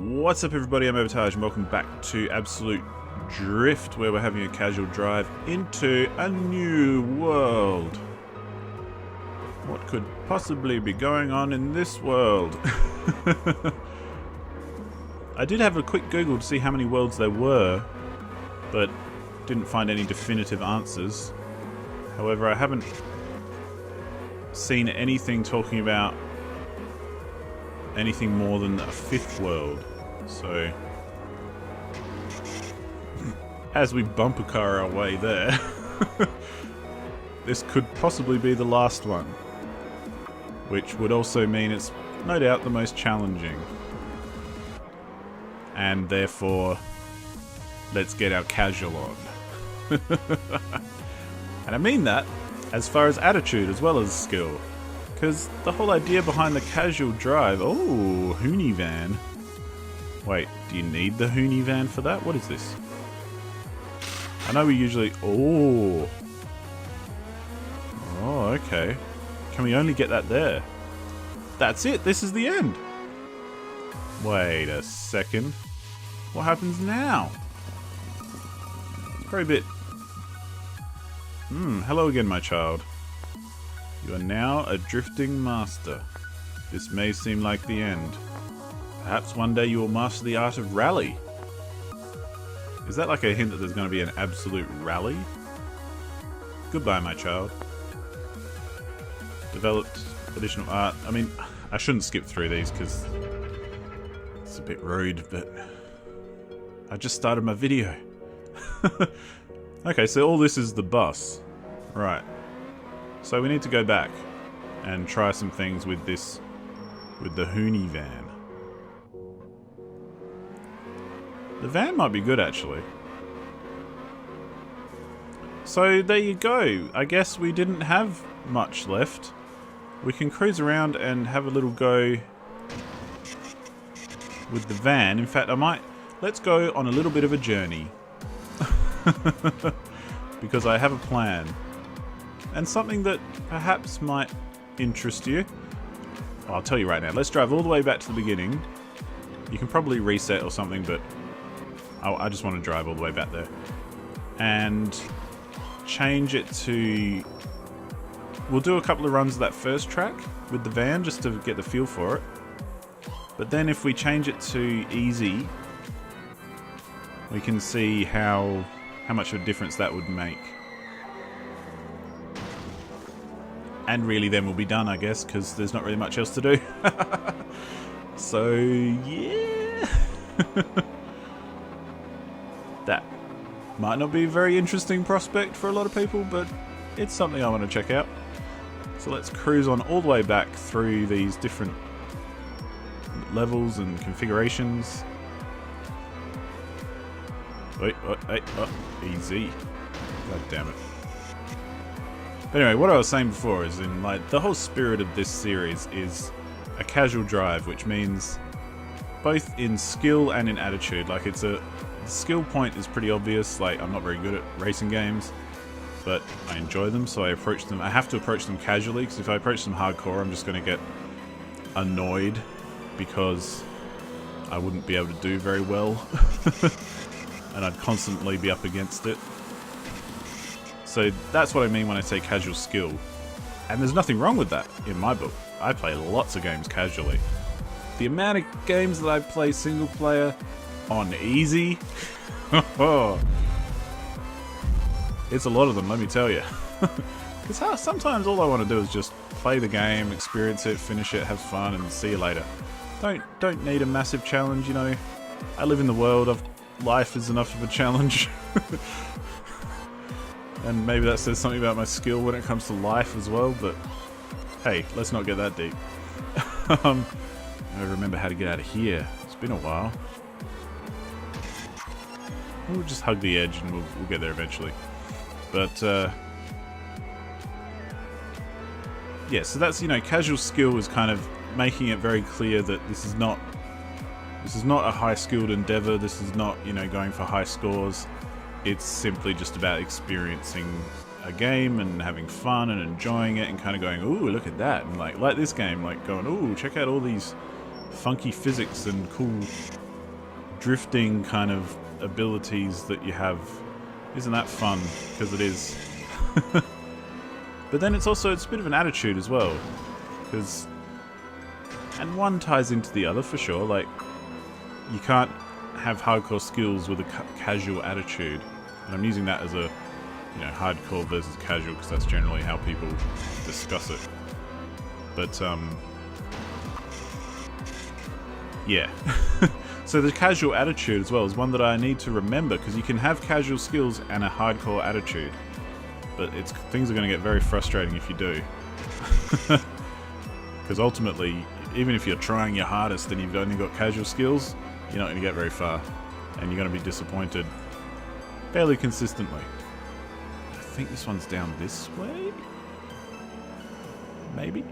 What's up everybody, I'm Abatage and welcome back to Absolute Drift, where we're having a casual drive into a new world. What could possibly be going on in this world? I did have a quick Google to see how many worlds there were, but didn't find any definitive answers. However, I haven't seen anything talking about anything more than a fifth world. So as we bumper car our way there, this could possibly be the last one, which would also mean it's no doubt the most challenging, and therefore let's get our casual on. And I mean that as far as attitude as well as skill. Because the whole idea behind the casual drive... Oh, Hoonie van. Wait, do you need the Hoonie van for that? What is this? I know we usually... Oh. Oh, okay. Can we only get that there? That's it, this is the end. Wait a second. What happens now? It's very bit... hello again, my child. You are now a drifting master. This may seem like the end. Perhaps one day you will master the art of rally. Is that like a hint that there's going to be an absolute rally? Goodbye, my child. Developed additional art. I mean, I shouldn't skip through these because it's a bit rude, but I just started my video. Okay, so all this is the bus. Right. So we need to go back and try some things with this, with the Hoonie van. The van might be good, actually. So there you go. I guess we didn't have much left. We can cruise around and have a little go with the van. In fact, let's go on a little bit of a journey. Because I have a plan. And something that perhaps might interest you. I'll tell you right now. Let's drive all the way back to the beginning. You can probably reset or something, but I just want to drive all the way back there. And change it to... We'll do a couple of runs of that first track with the van just to get the feel for it. But then if we change it to easy, we can see how much of a difference that would make. And really then we'll be done, I guess, because there's not really much else to do. So, yeah. That might not be a very interesting prospect for a lot of people, but it's something I want to check out. So let's cruise on all the way back through these different levels and configurations. Wait, easy. God damn it. But anyway, what I was saying before is the whole spirit of this series is a casual drive, which means both in skill and in attitude. Like the skill point is pretty obvious. Like, I'm not very good at racing games, but I enjoy them, so I approach them. I have to approach them casually, because if I approach them hardcore, I'm just going to get annoyed because I wouldn't be able to do very well. And I'd constantly be up against it. So that's what I mean when I say casual skill. And there's nothing wrong with that in my book. I play lots of games casually. The amount of games that I play single player on easy, it's a lot of them, let me tell you. Because sometimes all I want to do is just play the game, experience it, finish it, have fun, and see you later. Don't need a massive challenge, you know. I live in the world, life is enough of a challenge. And maybe that says something about my skill when it comes to life as well, but hey, let's not get that deep. I remember how to get out of here. It's been a while. We'll just hug the edge and we'll get there eventually. But, yeah, so that's, casual skill is kind of making it very clear that this is not a high-skilled endeavor. This is not, going for high scores. It's simply just about experiencing a game and having fun and enjoying it and kind of going, ooh, look at that. And like this game, like going, ooh, check out all these funky physics and cool drifting kind of abilities that you have. Isn't that fun? Because it is. But then it's a bit of an attitude as well. And one ties into the other for sure. Like, you can't have hardcore skills with a casual attitude. And I'm using that as a, hardcore versus casual, because that's generally how people discuss it. But, yeah. So the casual attitude as well is one that I need to remember, because you can have casual skills and a hardcore attitude. But things are going to get very frustrating if you do. Because ultimately, even if you're trying your hardest and you've only got casual skills, you're not going to get very far. And you're going to be disappointed fairly consistently. I think this one's down this way? Maybe?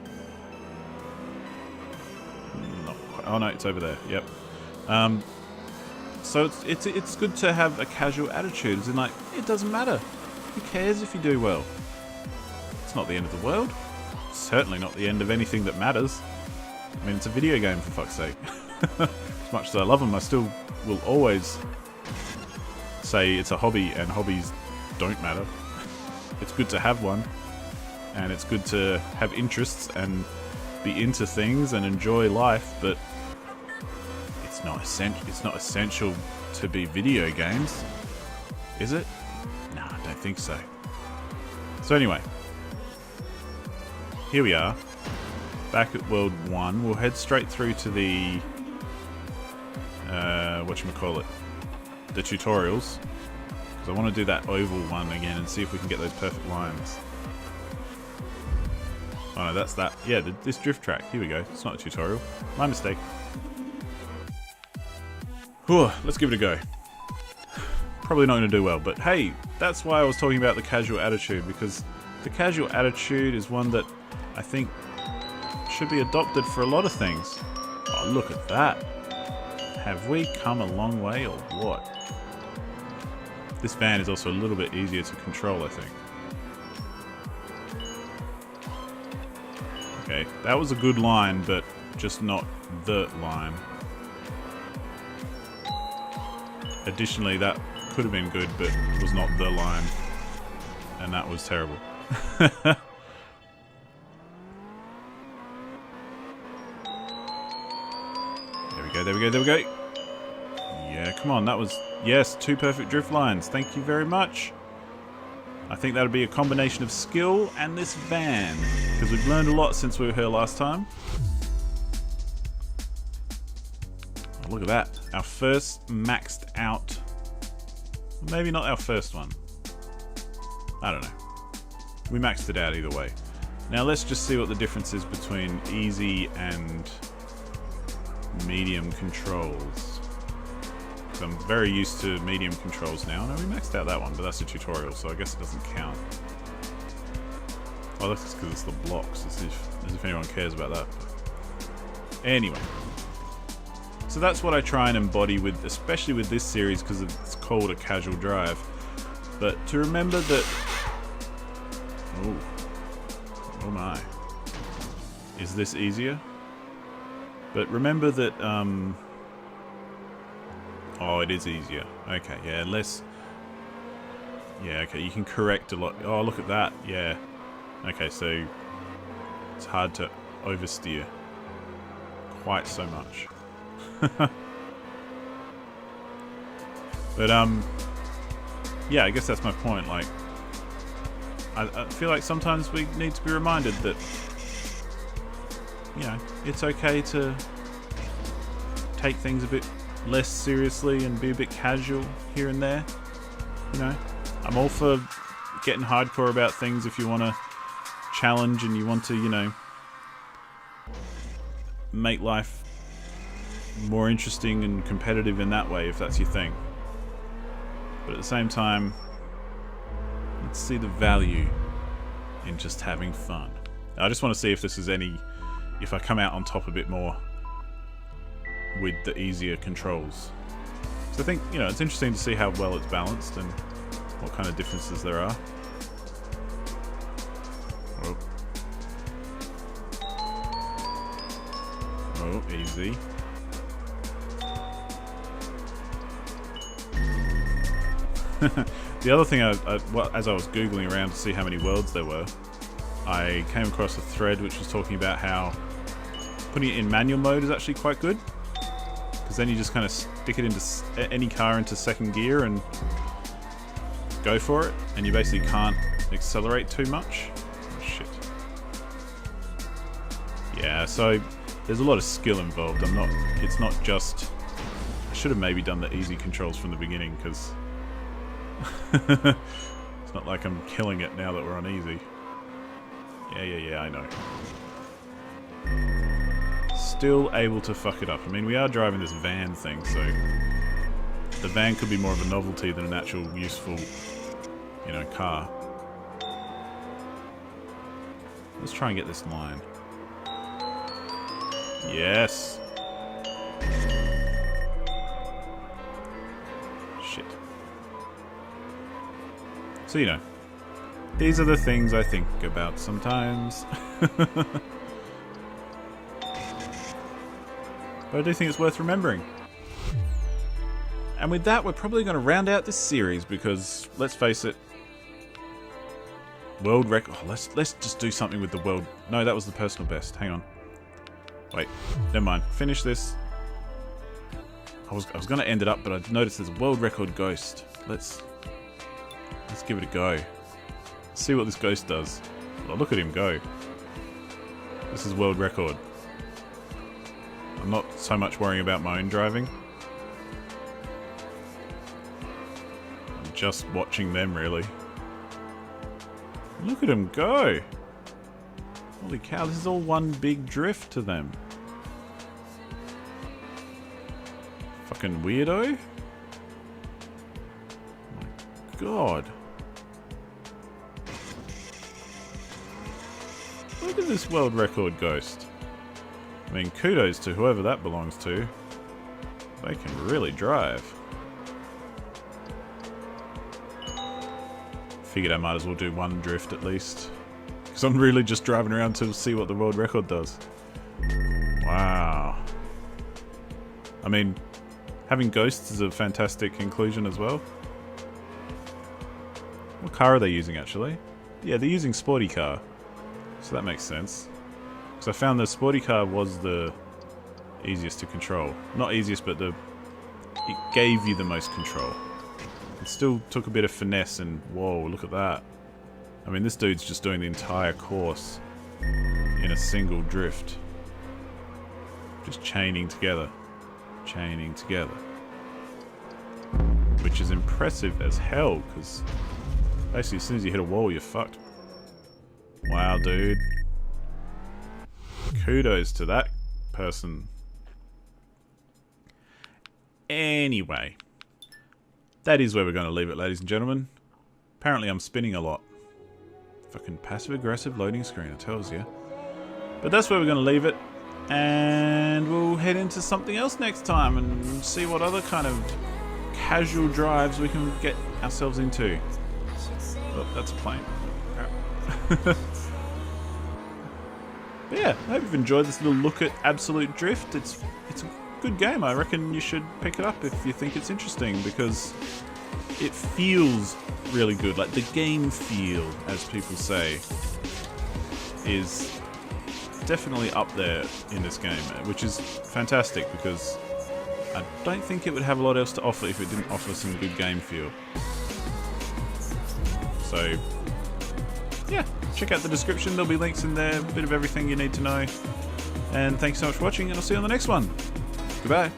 Not quite. Oh no, it's over there. Yep. So it's good to have a casual attitude. It's like, it doesn't matter. Who cares if you do well? It's not the end of the world. It's certainly not the end of anything that matters. I mean, it's a video game, for fuck's sake. As much as I love them, I still will always say it's a hobby, and hobbies don't matter. It's good to have one, and it's good to have interests and be into things and enjoy life, but it's not essential to be video games, is it? No, I don't think so. So anyway, here we are, back at World 1. We'll head straight through to the whatchamacallit, the tutorials, because I want to do that oval one again and see if we can get those perfect lines. Oh no, that's that. Yeah, this drift track. Here we go. It's not a tutorial. My mistake. Whew, let's give it a go. Probably not going to do well, but hey, that's why I was talking about the casual attitude, because the casual attitude is one that I think should be adopted for a lot of things. Oh, look at that. Have we come a long way or what? This van is also a little bit easier to control, I think. Okay, that was a good line, but just not the line. Additionally, that could have been good, but was not the line. And that was terrible. There we go. Yeah, come on, that was... Yes, 2 perfect drift lines. Thank you very much. I think that would be a combination of skill and this van, because we've learned a lot since we were here last time. Oh, look at that. Our first maxed out... Maybe not our first one. I don't know. We maxed it out either way. Now let's just see what the difference is between easy and medium controls. So I'm very used to medium controls now. No, we maxed out that one, but that's a tutorial, so I guess it doesn't count. Oh, that's just because it's the blocks, as if anyone cares about that. Anyway. So that's what I try and embody with, especially with this series, because it's called a casual drive. But to remember that... Oh my. Is this easier? But remember that, oh, it is easier. Okay, yeah, less... Yeah, okay, you can correct a lot. Oh, look at that, yeah. Okay, so it's hard to oversteer quite so much. But, yeah, I guess that's my point. Like, I feel like sometimes we need to be reminded that, you know, it's okay to take things a bit less seriously and be a bit casual here and there. You know, I'm all for getting hardcore about things if you want to challenge and you want to, you know, make life more interesting and competitive in that way, if that's your thing. But at the same time, let's see the value in just having fun. I just want to see if this is if I come out on top a bit more with the easier controls. So I think, you know, it's interesting to see how well it's balanced and what kind of differences there are. Oh, easy. The other thing, well, as I was Googling around to see how many worlds there were, I came across a thread which was talking about how putting it in manual mode is actually quite good. Because then you just kind of stick it into any car into second gear and go for it. And you basically can't accelerate too much. Oh, shit. Yeah, so there's a lot of skill involved. It's not just... I should have maybe done the easy controls from the beginning, because it's not like I'm killing it now that we're on easy. Yeah, I know. Still able to fuck it up. I mean, we are driving this van thing, so the van could be more of a novelty than an actual useful, you know, car. Let's try and get this line. Yes! Shit. So, you know, these are the things I think about sometimes. But I do think it's worth remembering. And with that, we're probably going to round out this series because, let's face it, world record. Oh, let's just do something with the world. No, that was the personal best. Hang on. Wait, never mind. Finish this. I was going to end it up, but I noticed there's a world record ghost. Let's give it a go. See what this ghost does. Oh, look at him go. This is world record. I'm not so much worrying about my own driving. I'm just watching them, really. Look at him go! Holy cow, this is all one big drift to them. Fucking weirdo. Oh my god. Look at this world record ghost. I mean, kudos to whoever that belongs to. They can really drive. Figured I might as well do one drift at least. Because I'm really just driving around to see what the world record does. Wow. I mean, having ghosts is a fantastic inclusion as well. What car are they using actually? Yeah, they're using sporty car. So that makes sense. Because I found the sporty car was the easiest to control. Not easiest, but it gave you the most control. It still took a bit of finesse and whoa, look at that. I mean, this dude's just doing the entire course in a single drift. Just chaining together. Chaining together. Which is impressive as hell, because basically as soon as you hit a wall, you're fucked. Wow, dude. Kudos to that person. Anyway, that is where we're going to leave it, ladies and gentlemen. Apparently I'm spinning a lot. Fucking passive-aggressive loading screen, I tells you. But that's where we're going to leave it. And we'll head into something else next time and see what other kind of casual drives we can get ourselves into. Oh, that's a plane. Crap. But yeah, I hope you've enjoyed this little look at Absolute Drift. It's a good game. I reckon you should pick it up if you think it's interesting, because it feels really good. Like, the game feel, as people say, is definitely up there in this game, which is fantastic, because I don't think it would have a lot else to offer if it didn't offer some good game feel. So, yeah, check out the description. There'll be links in there, a bit of everything you need to know. And thanks so much for watching, and I'll see you on the next one. Goodbye.